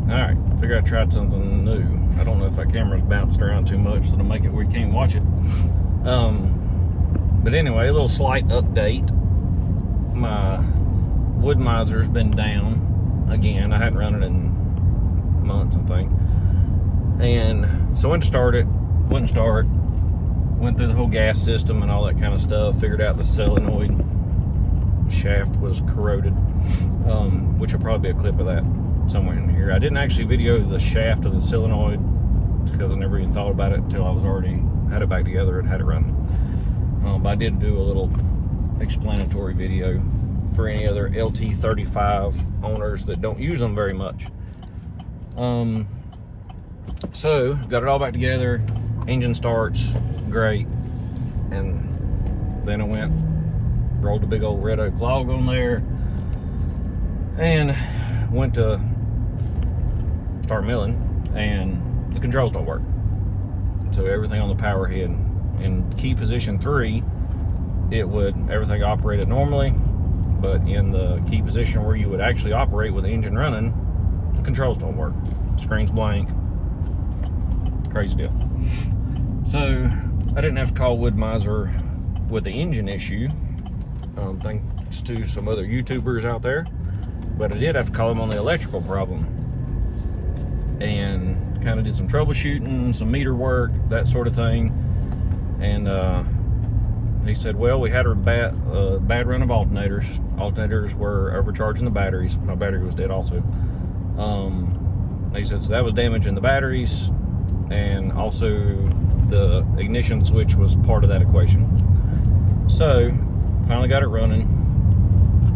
Alright, figure I tried something new. I don't know if that camera's bounced around too much so to make it where you can't watch it. But anyway, a little slight update. My Wood-Mizer's been down again. I hadn't run it in months, I think. And so I went to start it, wouldn't start. Went through the whole gas system and all that kind of stuff. Figured out the solenoid shaft was corroded, which will probably be a clip of that somewhere in here. I didn't actually video the shaft of the solenoid because I never even thought about it until I was already had it back together and had it running. But I did do a little explanatory video for any other LT-35 owners that don't use them very much. So got it all back together. Engine starts great, and then I went rolled a big old red oak log on there and went to start milling, and the controls don't work. So everything on the power head in key position 3, everything operated normally, but in the key position where you would actually operate with the engine running, the controls don't work. Screen's blank. Crazy deal. So I didn't have to call Wood-Mizer with the engine issue, thanks to some other YouTubers out there, but I did have to call him on the electrical problem, and kind of did some troubleshooting, some meter work, that sort of thing. And he said, well, we had a bad run of alternators. Alternators were overcharging the batteries. My battery was dead also. He said, so that was damaging the batteries, and also the ignition switch was part of that equation. So finally got it running.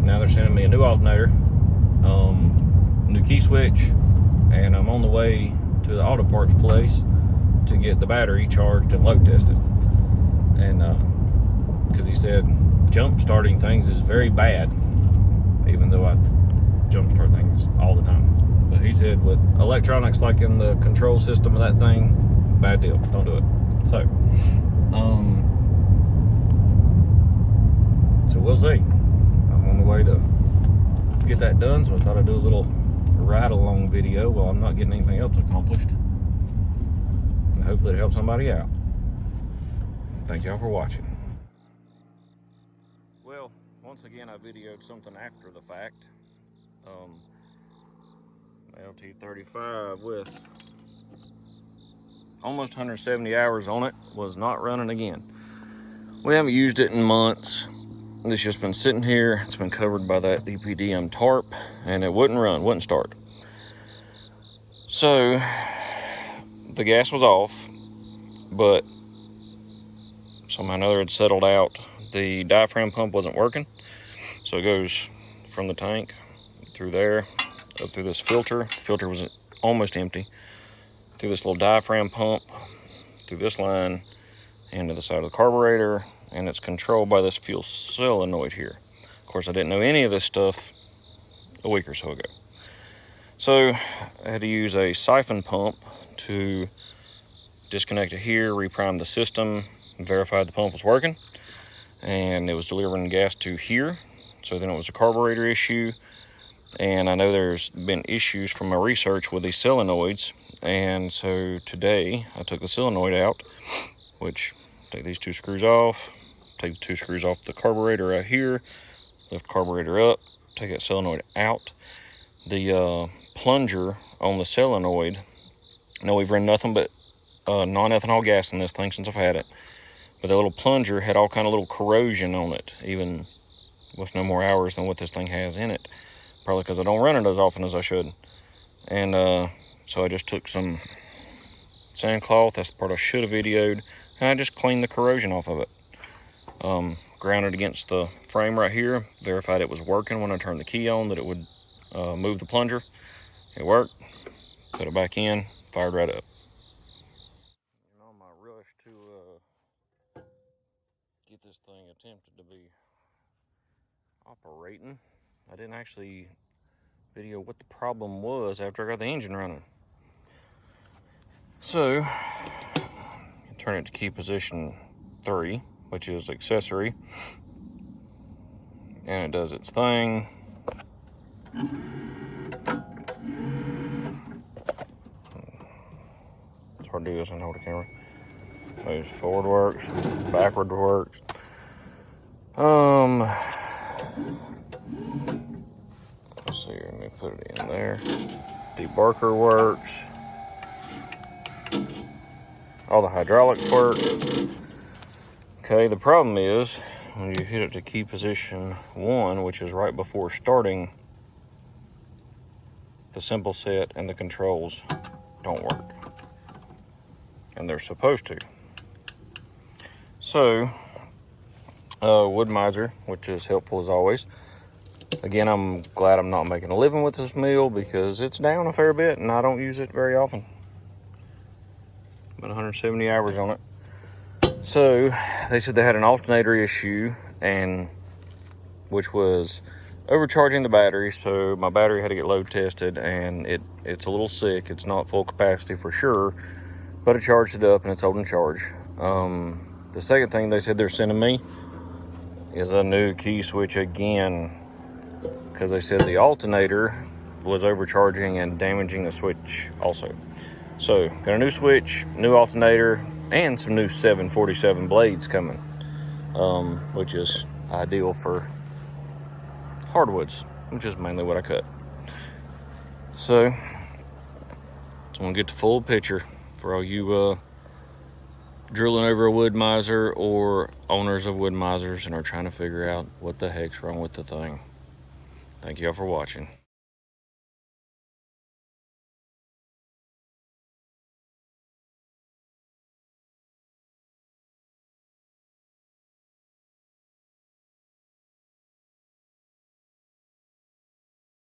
Now they're sending me a new alternator, new key switch, and I'm on the way to the auto parts place to get the battery charged and load tested. And because he said jump starting things is very bad, even though I jump start things all the time. But he said with electronics like in the control system of that thing, bad deal, don't do it. So we'll see. I'm on the way to get that done, so I thought I'd do a little ride along video while I'm not getting anything else accomplished. And hopefully it helps somebody out. Thank y'all for watching. Well, once again I videoed something after the fact. LT-35 with almost 170 hours on it was not running again. We haven't used it in months. It's just been sitting here. It's been covered by that EPDM tarp, and it wouldn't run, wouldn't start. So the gas was off, but somehow or another it settled out. The diaphragm pump wasn't working, so it goes from the tank through there, up through this filter. The filter was almost empty. Through this little diaphragm pump, through this line, into the side of the carburetor, and it's controlled by this fuel solenoid here. Of course, I didn't know any of this stuff a week or so ago. So I had to use a siphon pump to disconnect it here, reprime the system, verified the pump was working, and it was delivering gas to here. So then it was a carburetor issue, and I know there's been issues from my research with these solenoids. And so today I took the solenoid out, which take these 2 screws off, take the 2 screws off the carburetor right here, lift carburetor up, take that solenoid out. The plunger on the solenoid, now we've run nothing but non-ethanol gas in this thing since I've had it, but the little plunger had all kind of little corrosion on it, even with no more hours than what this thing has in it, probably because I don't run it as often as I should. And so I just took some sandcloth, that's the part I should have videoed, and I just cleaned the corrosion off of it. Ground it against the frame right here, verified it was working when I turned the key on, that it would move the plunger. It worked, put it back in, fired right up. And on my rush to get this thing attempted to be operating, I didn't actually video what the problem was after I got the engine running. So turn it to key position 3, which is accessory, and it does its thing. hard to do this and hold the camera. Moves forward works, backward works. Let's see here, let me put it in there. Debarker works. All the hydraulics work. Okay, the problem is when you hit it to key position 1, which is right before starting, the simple set and the controls don't work. And they're supposed to. So, Wood-Mizer, which is helpful as always. Again, I'm glad I'm not making a living with this mill because it's down a fair bit and I don't use it very often. About 170 hours on it. So they said they had an alternator issue, and which was overcharging the battery. So my battery had to get load tested, and it's a little sick. It's not full capacity for sure, but I charged it up and it's holding charge. The second thing they said they're sending me is a new key switch again, because they said the alternator was overcharging and damaging the switch also. So got a new switch, new alternator, and some new 747 blades coming, which is ideal for hardwoods, which is mainly what I cut. So I'm gonna get the full picture for all you drilling over a Wood-Mizer or owners of Wood-Mizers and are trying to figure out what the heck's wrong with the thing. Thank y'all for watching.